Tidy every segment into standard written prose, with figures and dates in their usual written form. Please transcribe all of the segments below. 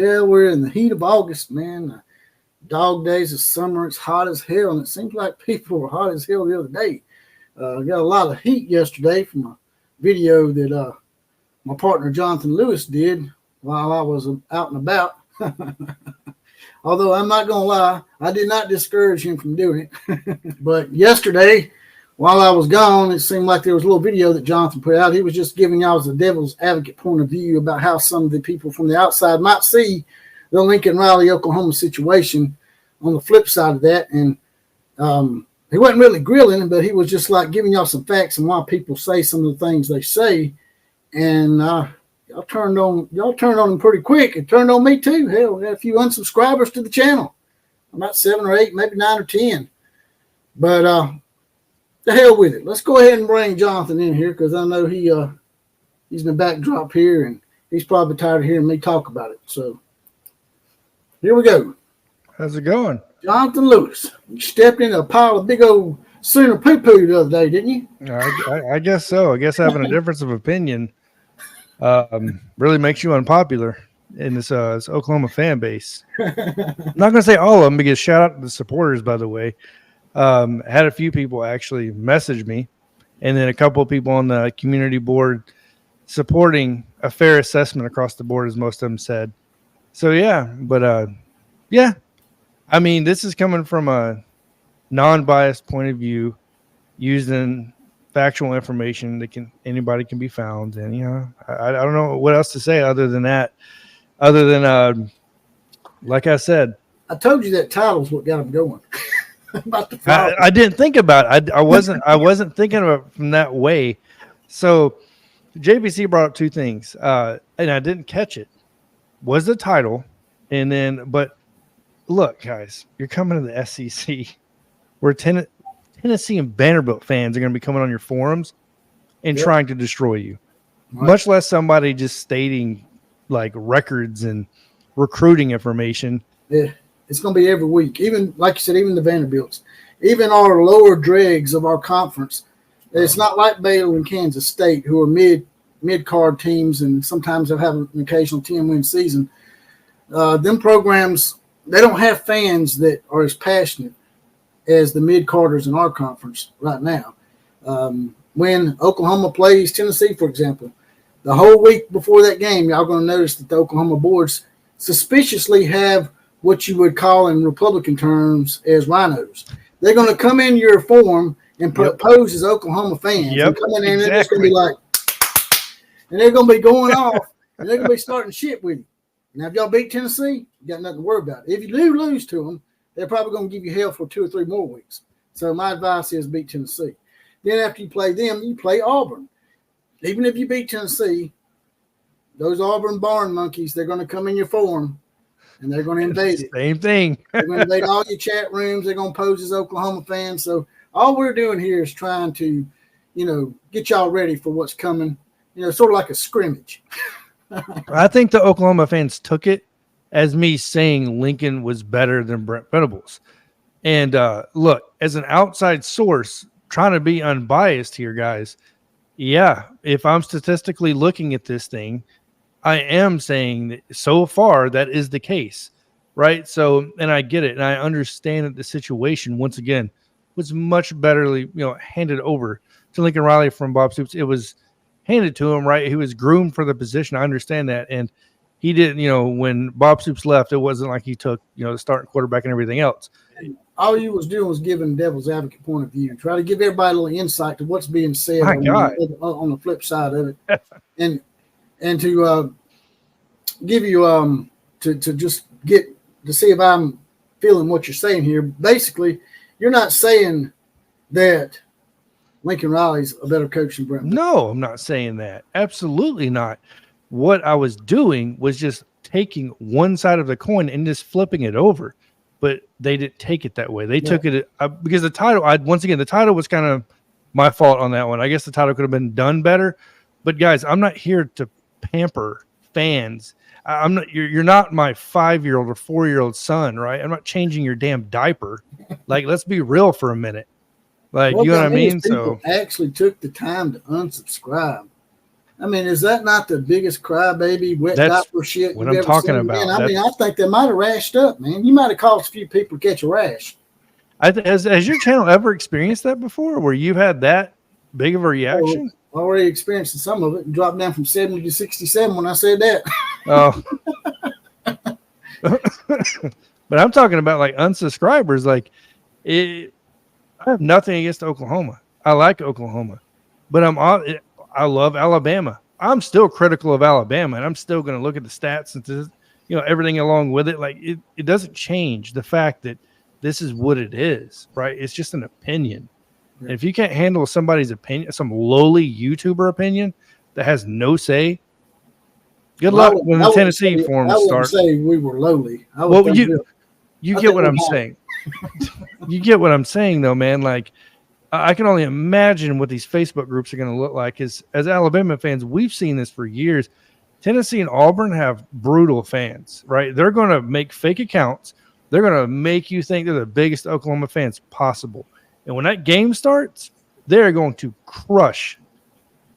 tell we're in the heat of August, man. Dog days of summer. It's hot as hell, and it seems like people were hot as hell the other day. I got a lot of heat yesterday from a video that my partner Jonathan Lewis did while I was out and about. Although I'm not going to lie, I did not discourage him from doing it. But yesterday, while I was gone, it seemed like there was a little video that Jonathan put out. He was just giving y'all the devil's advocate point of view about how some of the people from the outside might see the Lincoln Riley, Oklahoma situation on the flip side of that. And he wasn't really grilling, but he was just like giving y'all some facts and why people say some of the things they say. And y'all turned on him pretty quick. It turned on me too. Hell, we had a few unsubscribers to the channel, about 7 or 8, maybe 9 or 10. But the hell with it. Let's go ahead and bring Jonathan in here because I know he's in the backdrop here, and he's probably tired of hearing me talk about it. So here we go. How's it going? Jonathan Lewis, you stepped in a pile of big old Sooner poo-poo the other day, didn't you? I guess so. I guess having a difference of opinion really makes you unpopular in this Oklahoma fan base. I'm not going to say all of them because shout out to the supporters, by the way. Had a few people actually message me, and then a couple of people on the community board supporting a fair assessment across the board, as most of them said. So, yeah, but yeah, I mean, this is coming from a non-biased point of view, using factual information that anybody can be found. And, you know, I don't know what else to say other than that, like I said, I told you that title's what got him going. I didn't think about it. I wasn't thinking about it from that way. So JBC brought up two things, and I didn't catch it. Was the title, and then, but look, guys, you're coming to the SEC. Where Tennessee and Vanderbilt fans are going to be coming on your forums and trying to destroy you, much less somebody just stating like records and recruiting information. Yeah, it's going to be every week. Even like you said, even the Vanderbilts, even our lower dregs of our conference. It's not like Baylor and Kansas State, who are mid-card teams and sometimes they'll have an occasional 10-win season. Them programs, they don't have fans that are as passionate as the mid-carders in our conference right now. When Oklahoma plays Tennessee, for example, the whole week before that game, y'all going to notice that the Oklahoma boards suspiciously have what you would call in Republican terms as rhinos. They're going to come in your form and pose as Oklahoma fans. And come in there and they're just going to be like, and they're going to be going off, and they're going to be starting shit with you. Now, if y'all beat Tennessee, you got nothing to worry about. If you do lose to them, they're probably going to give you hell for 2 or 3 more weeks. So my advice is beat Tennessee. Then after you play them, you play Auburn. Even if you beat Tennessee, those Auburn barn monkeys, they're going to come in your form, and they're going to invade it. Same thing. They're going to invade all your chat rooms. They're going to pose as Oklahoma fans. So all we're doing here is trying to, get y'all ready for what's coming. Sort of like a scrimmage. I think the Oklahoma fans took it as me saying Lincoln was better than Brent Venables. And look, as an outside source, trying to be unbiased here, guys, yeah, if I'm statistically looking at this thing, I am saying that so far that is the case, right? So, and I get it, and I understand that the situation, once again, was much betterly, handed over to Lincoln Riley from Bob Stoops. It was handed to him, right? He was groomed for the position. I understand that. And he didn't, when Bob Stoops left, it wasn't like he took, the starting quarterback and everything else. All you was doing was giving devil's advocate point of view, try to give everybody a little insight to what's being said on the flip side of it. and to give you to just get to see if I'm feeling what you're saying here. Basically, you're not saying that Lincoln Riley's a better coach than Brent. No, I'm not saying that. Absolutely not. What I was doing was just taking one side of the coin and just flipping it over. But they didn't take it that way. They took it because the title, the title was kind of my fault on that one. I guess the title could have been done better. But guys, I'm not here to pamper fans. I'm not. You're not my 5-year-old or 4-year-old son, right? I'm not changing your damn diaper. Like, let's be real for a minute. Like, you know what I mean? So actually took the time to unsubscribe. I mean, is that not the biggest crybaby, wet That's diaper shit what you've I'm ever talking seen? about. Man, I mean, I think they might have rashed up, man. You might have caused a few people to catch a rash. Has your channel ever experienced that before, where you've had that big of a reaction? Already experienced some of it and dropped down from 70 to 67 when I said that. Oh. But I'm talking about like unsubscribers. Like, I have nothing against Oklahoma. I like Oklahoma, but I love Alabama. I'm still critical of Alabama, and I'm still going to look at the stats and everything along with it. Like it doesn't change the fact that this is what it is, right? It's just an opinion. Yeah. And if you can't handle somebody's opinion, some lowly YouTuber opinion that has no say, good luck when the Tennessee forums start. I wouldn't say we were lowly. You get what I'm saying. You get what I'm saying, though, man. Like, I can only imagine what these Facebook groups are going to look like. As Alabama fans, we've seen this for years. Tennessee and Auburn have brutal fans, right? They're going to make fake accounts. They're going to make you think they're the biggest Oklahoma fans possible. And when that game starts, they're going to crush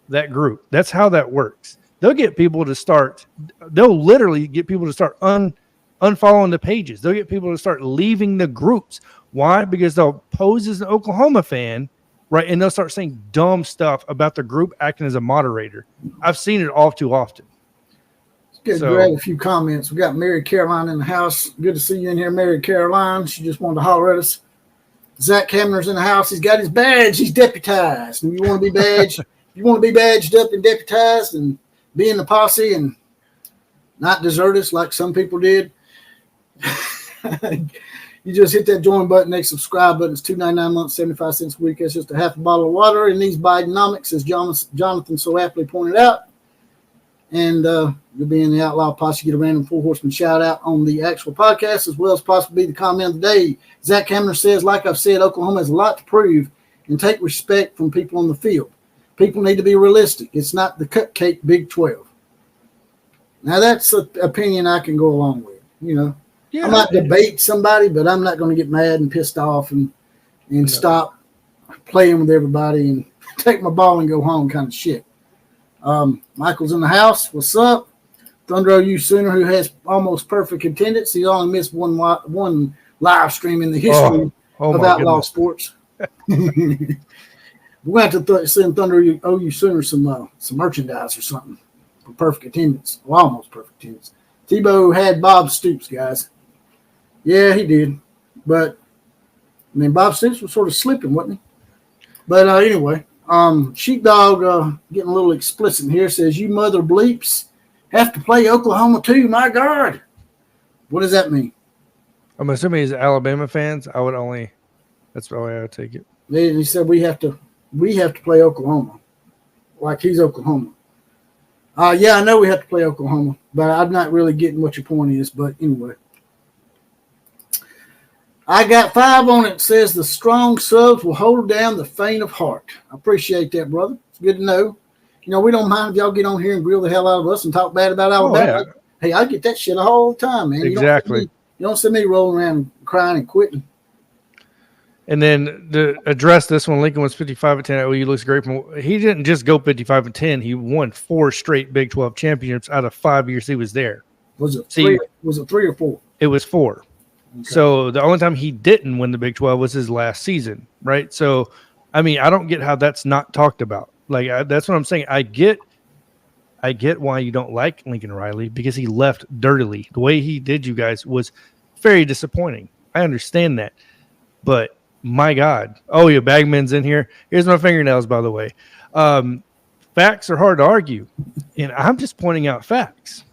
that group. That's how that works. They'll get people to start – they'll literally get people to start unfollowing the pages. They'll get people to start leaving the groups. Why? Because they'll pose as an Oklahoma fan, right, and they'll start saying dumb stuff about the group acting as a moderator. I've seen it all too often. Good to grab a few comments. We got Mary Caroline in the house. Good to see you in here, Mary Caroline. She just wanted to holler at us. Zach Hamner's in the house. He's got his badge. He's deputized. And you want to be badged? You want to be badged up and deputized and be in the posse and not desert us like some people did? You just hit that join button, next subscribe button. It's $2.99 a month, 75 cents a week. That's just a half a bottle of water in these Bidenomics, as Jonathan so aptly pointed out. And you'll be in the Outlaw Posse. Get a random Four Horseman shout out on the actual podcast, as well as possibly the comment of the day. Zach Hamner says, like I've said, Oklahoma has a lot to prove and take respect from people on the field. People need to be realistic. It's not the cupcake Big 12. Now, that's an opinion I can go along with. I might debate somebody, but I'm not going to get mad and pissed off and stop playing with everybody and take my ball and go home kind of shit. Michael's in the house. What's up? Thunder OU Sooner, who has almost perfect attendance. He only missed one live stream in the history of Outlaw Sports. We're going to have to send Thunder OU Sooner some merchandise or something for perfect attendance. Well, almost perfect attendance. Tebow had Bob Stoops, guys. Yeah, he did. But, I mean, Bob Stoops was sort of slipping, wasn't he? But anyway, Sheepdog getting a little explicit here, says, you mother bleeps have to play Oklahoma too. My God. What does that mean? I'm assuming he's Alabama fans. That's the way I would take it. He said we have to play Oklahoma. Like he's Oklahoma. Yeah, I know we have to play Oklahoma, but I'm not really getting what your point is. But anyway. I got 5 on it. Says the strong subs will hold down the faint of heart. I appreciate that, brother. It's good to know. We don't mind if y'all get on here and grill the hell out of us and talk bad about Alabama. Oh, yeah. Hey, I get that shit all the time, man. Exactly. You don't see me rolling around crying and quitting. And then to address this one, Lincoln was 55-10. OU looks great. He didn't just go 55-10. He won 4 straight Big 12 championships out of 5 years he was there. Was it 3 or 4? It was 4. Okay. So the only time he didn't win the Big 12 was his last season, right? So, I mean, I don't get how that's not talked about. Like, that's what I'm saying. I get why you don't like Lincoln Riley, because he left dirtily. The way he did you guys was very disappointing. I understand that. But, my God. Oh, yeah, Bagman's in here. Here's my fingernails, by the way. Facts are hard to argue, and I'm just pointing out facts.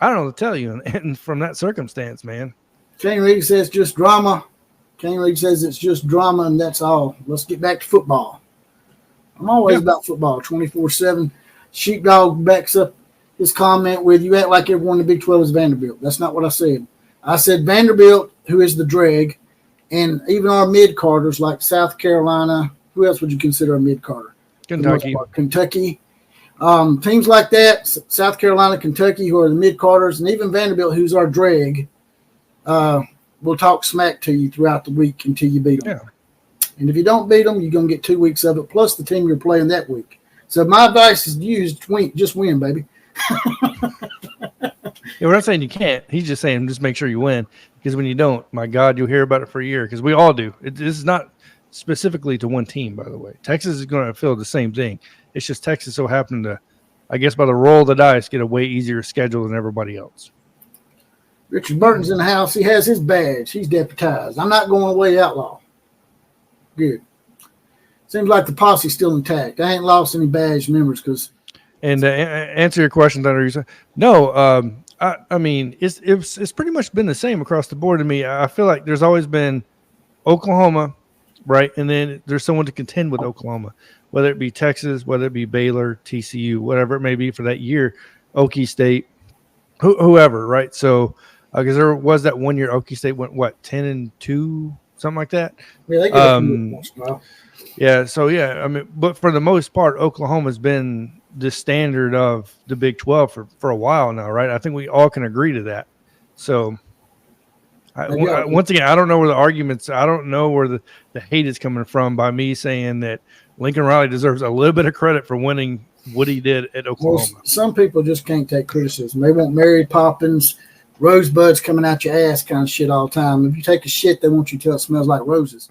I don't know what to tell you, and from that circumstance, man. Kane Reed says just drama. Kane Reed says it's just drama, and that's all. Let's get back to football. I'm always about football, 24/7. Sheepdog backs up his comment with, you act like everyone in the Big 12 is Vanderbilt. That's not what I said. I said Vanderbilt, who is the drag, and even our mid-carders like South Carolina. Who else would you consider a mid-carder? Kentucky. Teams like that, South Carolina, Kentucky, who are the mid-carders, and even Vanderbilt, who's our drag, will talk smack to you throughout the week until you beat them. Yeah. And if you don't beat them, you're going to get 2 weeks of it, plus the team you're playing that week. So my advice is to use just win, baby. Yeah, we're not saying you can't. He's just saying just make sure you win, because when you don't, my God, you'll hear about it for a year, because we all do. This is not specifically to one team, by the way. Texas is going to feel the same thing. It's just Texas so happened to, I guess by the roll of the dice, get a way easier schedule than everybody else. Richard Burton's in the house. He has his badge. He's deputized. I'm not going away, Outlaw. Good. Seems like the posse's still intact. I ain't lost any badge members because. And answer your question, Thunder. No, I mean it's pretty much been the same across the board to me. I feel like there's always been Oklahoma, right, and then there's someone to contend with Oklahoma, whether it be Texas, whether it be Baylor, TCU, whatever it may be for that year, Okie State, whoever, right? So because there was that 1 year Okie State went 10-2, something like that. Yeah, they get a yeah. So yeah, I mean, but for the most part, Oklahoma's been the standard of the Big 12 for a while now, right? I think we all can agree to that. So once again, I don't know where the arguments, I don't know where the hate is coming from by me saying that Lincoln Riley deserves a little bit of credit for winning what he did at Oklahoma. Well, some people just can't take criticism. They want Mary Poppins, rosebuds coming out your ass kind of shit all the time. If you take a shit, they want you to tell it smells like roses.